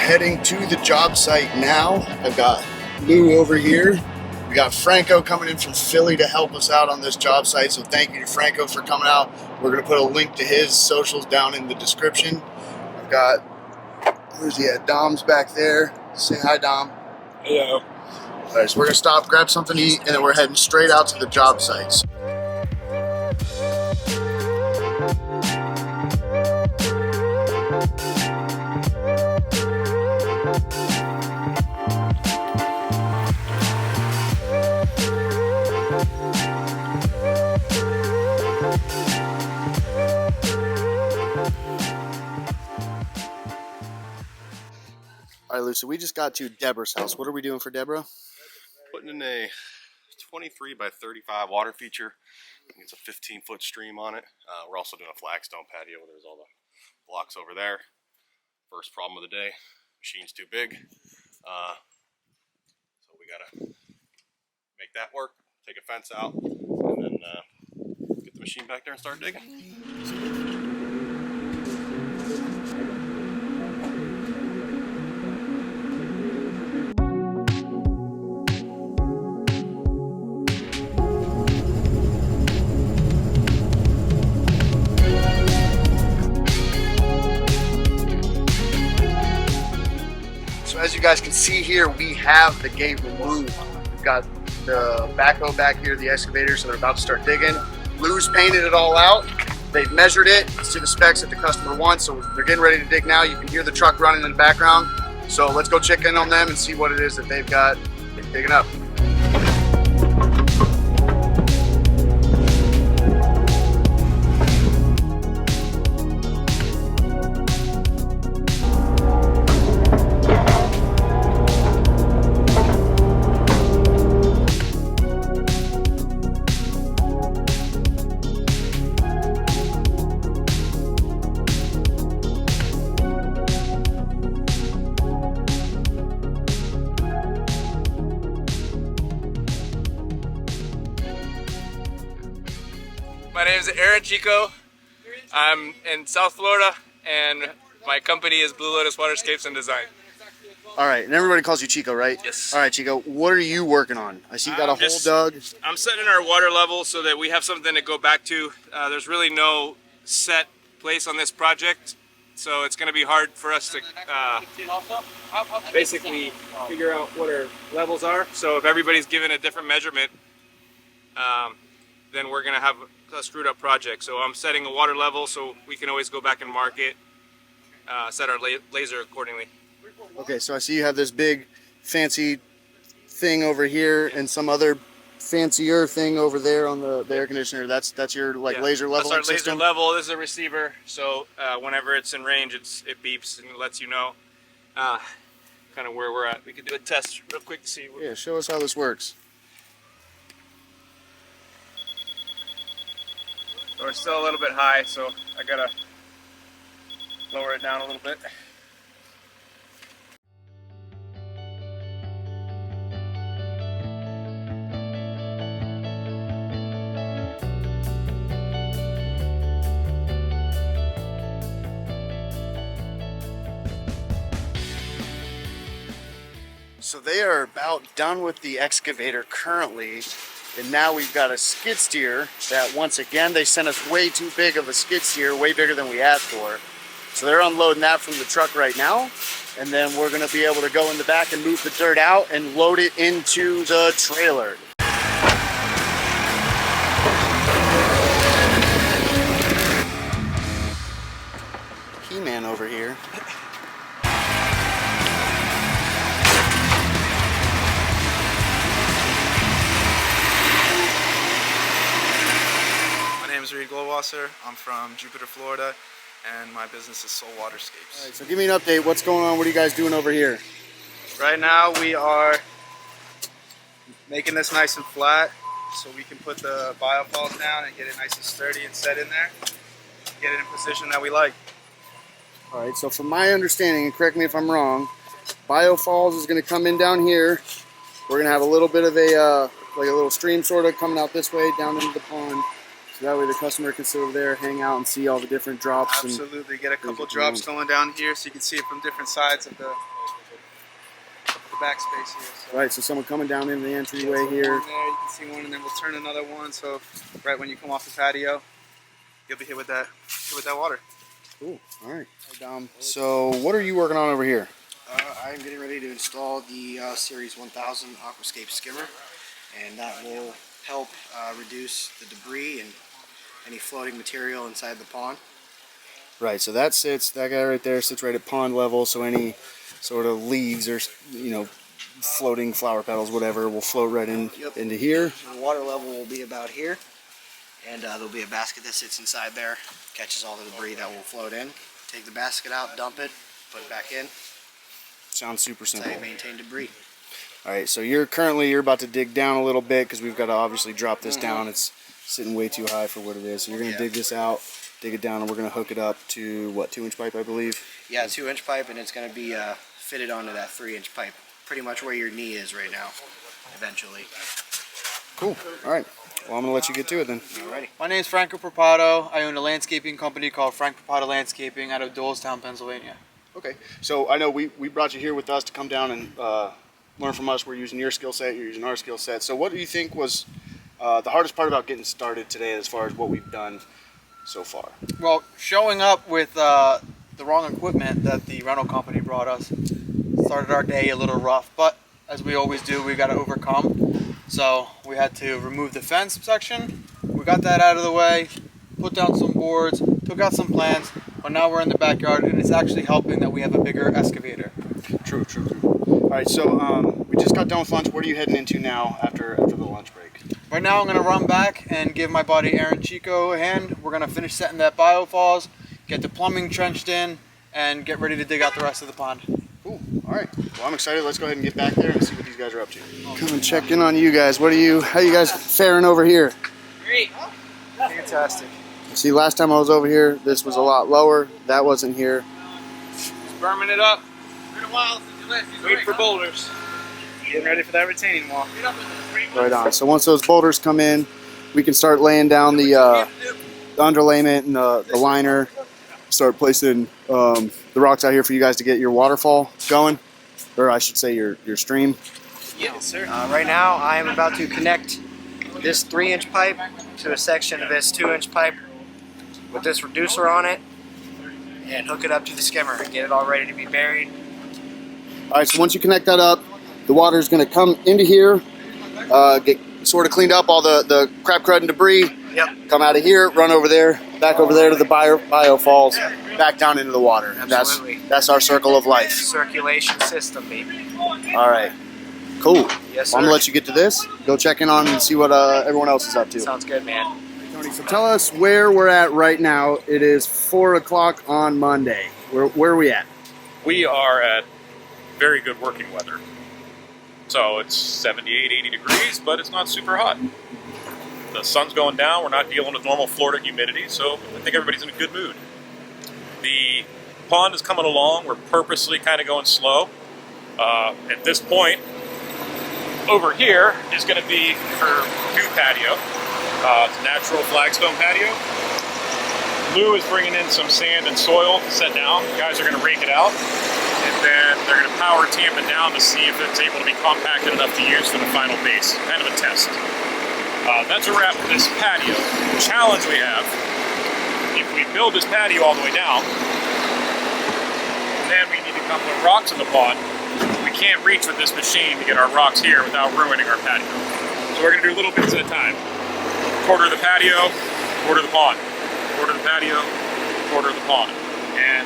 heading to the job site now. I've got Lou over here. We got Franco coming in from Philly to help us out on this job site. So thank you to Franco for coming out. We're going to put a link to his socials down in the description. I've got, where's he at? Dom's back there. Say hi, Dom. Hello. All right, so we're going to stop, grab something to eat, and then we're heading straight out to the job sites. All right, Lou, so we just got to Debras' house. What are we doing for Debra? Putting in a 23 by 35 water feature. I think it's a 15-foot stream on it. We're also doing a flagstone patio. There's all the blocks over there. First problem of the day, machine's too big. So we gotta make that work, take a fence out, and then get the machine back there and start digging. So as you guys can see here, we have the gate removed. We've got the backhoe back here, the excavator, so they're about to start digging. Lou's painted it all out. They've measured it to the specs that the customer wants, so they're getting ready to dig now. You can hear the truck running in the background. So let's go check in on them and see what it is that they've got digging up. My name is Aaron Chico. I'm in South Florida, and my company is Blue Lotus Waterscapes and Design. All right, and everybody calls you Chico, right? Yes. All right, Chico, what are you working on? I see you got a hole dug. I'm setting our water level so that we have something to go back to. There's really no set place on this project, so it's going to be hard for us to basically figure out what our levels are. So if everybody's given a different measurement, then we're going to have a screwed up project. So I'm setting a water level so we can always go back and mark it, set our laser accordingly. Okay, so I see you have this big fancy thing over here and some other fancier thing over there on the air conditioner. That's your laser level. That's our laser level. This is a receiver, so whenever it's in range, it beeps and lets you know kind of where we're at. We could do a test real quick to see. Yeah, show us how this works. So we're still a little bit high, so I gotta lower it down a little bit. So they are about done with the excavator currently, and now we've got a skid steer that, once again, they sent us way too big of a skid steer, way bigger than we asked for. So they're unloading that from the truck right now, and then we're going to be able to go in the back and move the dirt out and load it into the trailer. He-Man over here. I'm from Jupiter, Florida, and my business is Soul Waterscapes. All right, so give me an update. What's going on? What are you guys doing over here? Right now we are making this nice and flat so we can put the biofalls down and get it nice and sturdy and set in there. Get it in position that we like. All right, so from my understanding, and correct me if I'm wrong, biofalls is going to come in down here. We're going to have a little bit of a, like a little stream sort of coming out this way down into the pond. So that way the customer can sit over there, hang out, and see all the different drops. Absolutely. Get a couple drops going down here so you can see it from different sides of the backspace here. So Right, so someone coming down into the entryway so here. one there, you can see one, and then we'll turn another one. So right when you come off the patio, you'll be hit with that water. Cool. All right. So what are you working on over here? I'm getting ready to install the Series 1000 Aquascape skimmer, and that will help reduce the debris and any floating material inside the pond. Right, so that guy right there sits right at pond level, so any sort of leaves or, you know, floating flower petals, whatever, will float right into here. The water level will be about here, and there'll be a basket that sits inside there, catches all the debris that will float in. Take the basket out, dump it, put it back in. Sounds super That's simple. how you maintain debris. All right, so you're about to dig down a little bit because we've got to obviously drop this down. It's sitting way too high for what it is. So you're going to dig this out, dig it down, and we're going to hook it up to, what, 2-inch pipe, I believe? Yeah, 2-inch pipe, and it's going to be fitted onto that 3-inch pipe, pretty much where your knee is right now, eventually. Cool. All right. Well, I'm going to let you get to it then. Alrighty. My name is Franco Propato. I own a landscaping company called Frank Propato Landscaping out of Dolestown, Pennsylvania. Okay. So I know we brought you here with us to come down and learn from us. We're using your skill set, you're using our skill set. So what do you think was the hardest part about getting started today as far as what we've done so far? Well, showing up with the wrong equipment that the rental company brought us started our day a little rough, but as we always do, we got to overcome. So we had to remove the fence section. We got that out of the way, put down some boards, took out some plants, but now we're in the backyard, and it's actually helping that we have a bigger excavator. True. All right, so we just got done with lunch. What are you heading into now after the lunch break? Right now I'm going to run back and give my buddy Aaron Chico a hand. We're going to finish setting that biofalls, get the plumbing trenched in, and get ready to dig out the rest of the pond. Cool. All right. Well, I'm excited. Let's go ahead and get back there and see what these guys are up to. Come and check in on you guys. How you guys faring over here? Great. Fantastic. See, last time I was over here, this was a lot lower. That wasn't here. Berming it up. Been a while since you left. Wait for boulders. Getting ready for that retaining wall. Right on. So once those boulders come in, we can start laying down the underlayment and the liner. Start placing the rocks out here for you guys to get your waterfall going, or I should say your stream. Yes, sir. Right now, I am about to connect this 3-inch pipe to a section of this 2-inch pipe with this reducer on it, and hook it up to the skimmer and get it all ready to be buried. All right. So once you connect that up, the water is going to come into here, get sort of cleaned up all the crap, crud, and debris. Yep. Come out of here, run over there, back over there to the biofalls, back down into the water. And Absolutely. that's our circle of life. Circulation system, baby. All right. Cool. Yes, Well, I'm sir. gonna let you get to this. Go check in on and see what everyone else is up to. Sounds good, man. Tony, so tell us where we're at right now. It is 4 o'clock on Monday. Where are we at? We are at very good working weather. So it's 78, 80 degrees, but it's not super hot. The sun's going down. We're not dealing with normal Florida humidity, so I think everybody's in a good mood. The pond is coming along. We're purposely kind of going slow. At this point, over here is going to be her new patio. It's a natural flagstone patio. Lou is bringing in some sand and soil to set down. The guys are going to rake it out, and then they're going to power tamp it down to see if it's able to be compacted enough to use for the final base. Kind of a test. That's a wrap for this patio. The challenge we have, if we build this patio all the way down, then we need to come put rocks in the pond. We can't reach with this machine to get our rocks here without ruining our patio. So we're going to do little bits at a time. Quarter of the patio, quarter of the pond. Quarter of the patio, quarter of the pond. And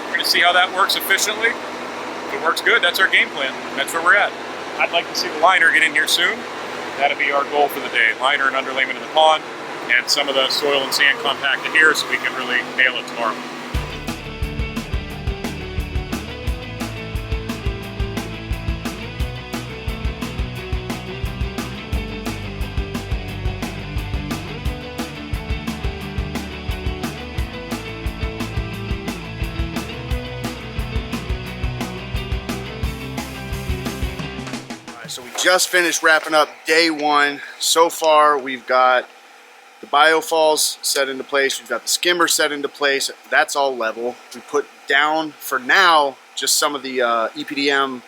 we're going to see how that works efficiently. If it works good, that's our game plan. That's where we're at. I'd like to see the liner get in here soon. That'll be our goal for the day. Liner and underlayment in the pond, and some of the soil and sand compacted here so we can really nail it tomorrow. So we just finished wrapping up day 1. So far, we've got the biofalls set into place. We've got the skimmer set into place. That's all level. We put down, for now, just some of the EPDM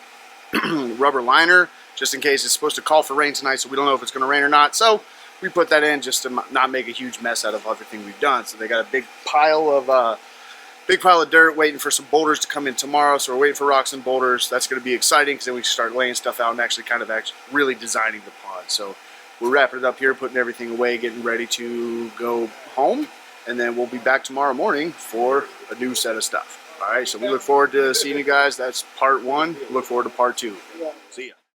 rubber liner just in case it's supposed to call for rain tonight, so we don't know if it's going to rain or not. So we put that in just to not make a huge mess out of everything we've done. So they got a big pile of dirt waiting for some boulders to come in tomorrow. So we're waiting for rocks and boulders. That's going to be exciting because then we can start laying stuff out and actually really designing the pond. So we're wrapping it up here, putting everything away, getting ready to go home, and then we'll be back tomorrow morning for a new set of stuff. All right, so we look forward to seeing you guys. That's part 1. Look forward to part 2. See ya.